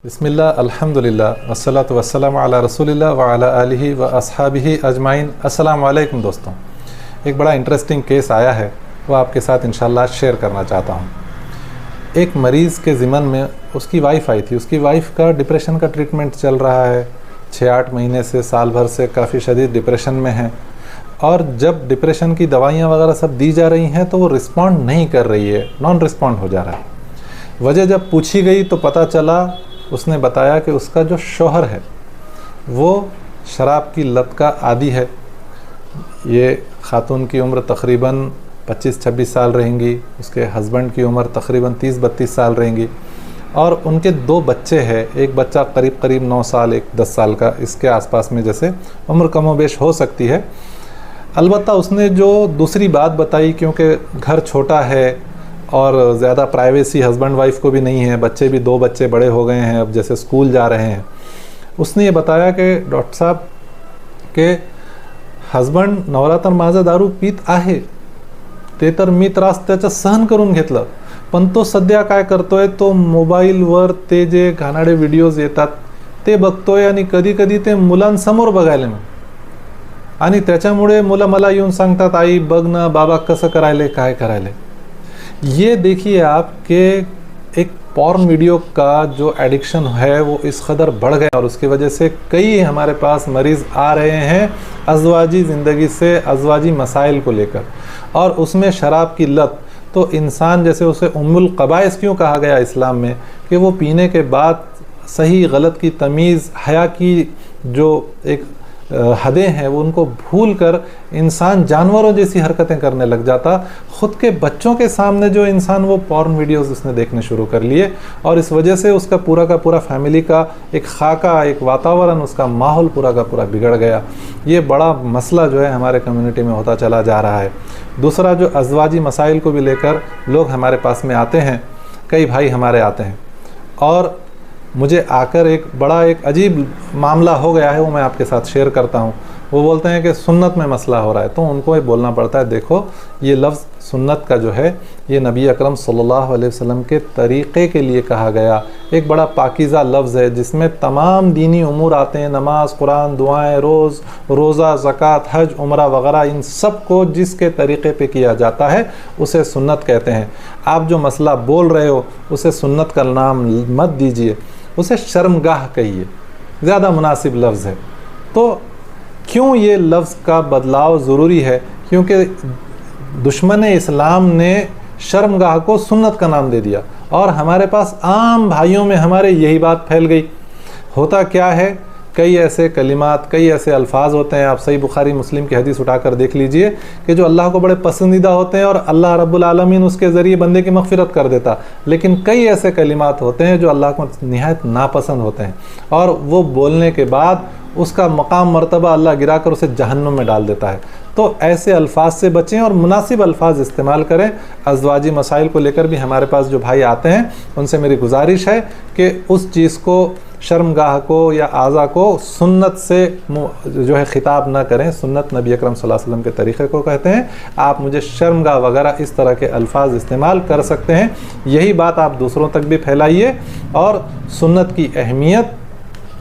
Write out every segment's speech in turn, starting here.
बिस्मिल्लाह अल्हम्दुलिल्लाह वस्सलातु वस्सलामु अला रसूलिल्लाह व अला आलिहि व अस्हाबिहि अजमाइन। अस्सलाम वालेकुम दोस्तों, एक बड़ा इंटरेस्टिंग केस आया है, वो आपके साथ इंशाल्लाह शेयर करना चाहता हूँ। एक मरीज़ के ज़िम्मन में उसकी वाइफ़ आई थी। उसकी वाइफ़ का डिप्रेशन का ट्रीटमेंट चल रहा है, 6-8 महीने से, साल भर से काफ़ी शदीद डिप्रेशन में है। और जब डिप्रेशन की दवाइयाँ वगैरह सब दी जा रही हैं तो वो रिस्पॉन्ड नहीं कर रही है, नॉन रिस्पॉन्ड हो जा रहा है। वजह जब पूछी गई तो पता चला, उसने बताया कि उसका जो शौहर है वो शराब की लत का आदी है। ये ख़ातून की उम्र तकरीबन 25-26 साल रहेंगी, उसके हस्बैंड की उम्र तकरीबन 30-32 साल रहेंगी और उनके 2 बच्चे हैं। एक बच्चा करीब 9 साल, एक 10 साल का, इसके आसपास में जैसे उम्र कमोबेश हो सकती है। अलबत्ता उसने जो दूसरी बात बताई, क्योंकि घर छोटा है और ज़्यादा प्राइवेसी हस्बैंड वाइफ को भी नहीं है, बच्चे भी 2 बच्चे बड़े हो गए हैं, अब जैसे स्कूल जा रहे हैं। उसने ये बताया कि डॉक्टर साहब के हस्बंड नवरात्र माझा दारू पीत आहे, ते तर मी त्रास त्याचा सहन करून घेतलं, पण तो सध्या काय करतोय, तो मोबाईलवर ते जे घाणारे व्हिडिओज येतात ते बघतोय आणि कधी कधी ते मुलांसमोर बघायला मिळतं आणि त्याच्यामुळे मुलं मला येऊन सांगतात, आई बघ ना बाबा कसं करायले, काय करायले। ये देखिए आप कि एक पॉर्न वीडियो का जो एडिक्शन है वो इस कदर बढ़ गया और उसकी वजह से कई हमारे पास मरीज़ आ रहे हैं अज़वाजी ज़िंदगी से, अज़वाजी मसाइल को लेकर। और उसमें शराब की लत, तो इंसान जैसे उसे उम्मुल क़बाइस क्यों कहा गया इस्लाम में, कि वो पीने के बाद सही गलत की तमीज़, हया की जो एक हदें हैं वो उनको भूल कर इंसान जानवरों जैसी हरकतें करने लग जाता। ख़ुद के बच्चों के सामने जो इंसान वो पॉर्न वीडियोस उसने देखने शुरू कर लिए और इस वजह से उसका पूरा का पूरा फैमिली का एक खाका, एक वातावरण, उसका माहौल पूरा का पूरा बिगड़ गया। ये बड़ा मसला जो है हमारे कम्युनिटी में होता चला जा रहा है। दूसरा, जो अज़वाजी मसाइल को भी लेकर लोग हमारे पास में आते हैं, कई भाई हमारे आते हैं और मुझे आकर एक अजीब मामला हो गया है, वो मैं आपके साथ शेयर करता हूँ। वो बोलते हैं कि सुन्नत में मसला हो रहा है, तो उनको ये बोलना पड़ता है, देखो ये लफ्ज़ सुन्नत का जो है ये नबी अकरम सल्लल्लाहु अलैहि वसल्लम के तरीक़े के लिए कहा गया एक बड़ा पाकीज़ा लफ्ज़ है, जिसमें तमाम दीनी उमूर आते हैं, नमाज, कुरान, दुआएं, रोज़ा, ज़कात, हज, उम्रा वग़ैरह, इन सब को जिसके तरीक़े पे किया जाता है उसे सुन्नत कहते हैं। आप जो मसला बोल रहे हो उसे सुन्नत का नाम मत दीजिए, उसे शर्मगाह कहिए, ज़्यादा मुनासिब लफ्ज़ है। तो क्यों ये लफ्ज़ का बदलाव ज़रूरी है? क्योंकि दुश्मन इस्लाम ने शर्मगाह को सुन्नत का नाम दे दिया और हमारे पास आम भाइयों में हमारे यही बात फैल गई। होता क्या है, कई ऐसे कलिमात, कई ऐसे अल्फाज होते हैं, आप सही बुखारी मुस्लिम की हदीस उठाकर देख लीजिए, कि जो अल्लाह को बड़े पसंदीदा होते हैं और अल्लाह रब्बुल आलमीन उसके ज़रिए बंदे की मग़फ़िरत कर देता। लेकिन कई ऐसे कलिमात होते हैं जो अल्लाह को निहायत नापसंद होते हैं और वो बोलने के बाद उसका मकाम मर्तबा अल्लाह गिरा कर उसे जहन्नुम में डाल देता है। तो ऐसे अल्फाज से बचें और मुनासिब अल्फाज इस्तेमाल करें। अज़वाजी मसाइल को लेकर भी हमारे पास जो भाई आते हैं उनसे मेरी गुजारिश है कि उस चीज़ को, शर्मगाह को या आज़ा को सुन्नत से जो है ख़िताब ना करें। सुन्नत नबी अकरम सल्लल्लाहु अलैहि वसल्लम के तरीक़े को कहते हैं। आप मुझे शर्मगाह वगैरह इस तरह के अल्फाज इस्तेमाल कर सकते हैं, यही बात आप दूसरों तक भी फैलाइए और सुन्नत की अहमियत,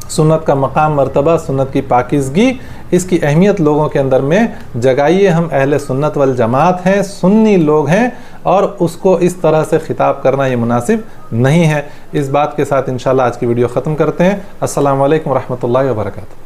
सुन्नत का मकाम मर्तबा, सुन्नत की पाकीज़गी, इसकी अहमियत लोगों के अंदर में जगाइए। हम अहले सुन्नत वल जमात हैं, सुन्नी लोग हैं और उसको इस तरह से ख़िताब करना ये मुनासिब नहीं है। इस बात के साथ इंशाल्लाह आज की वीडियो ख़त्म करते हैं। अस्सलामु अलैकुम रहमतुल्लाहि व बरकातुहू।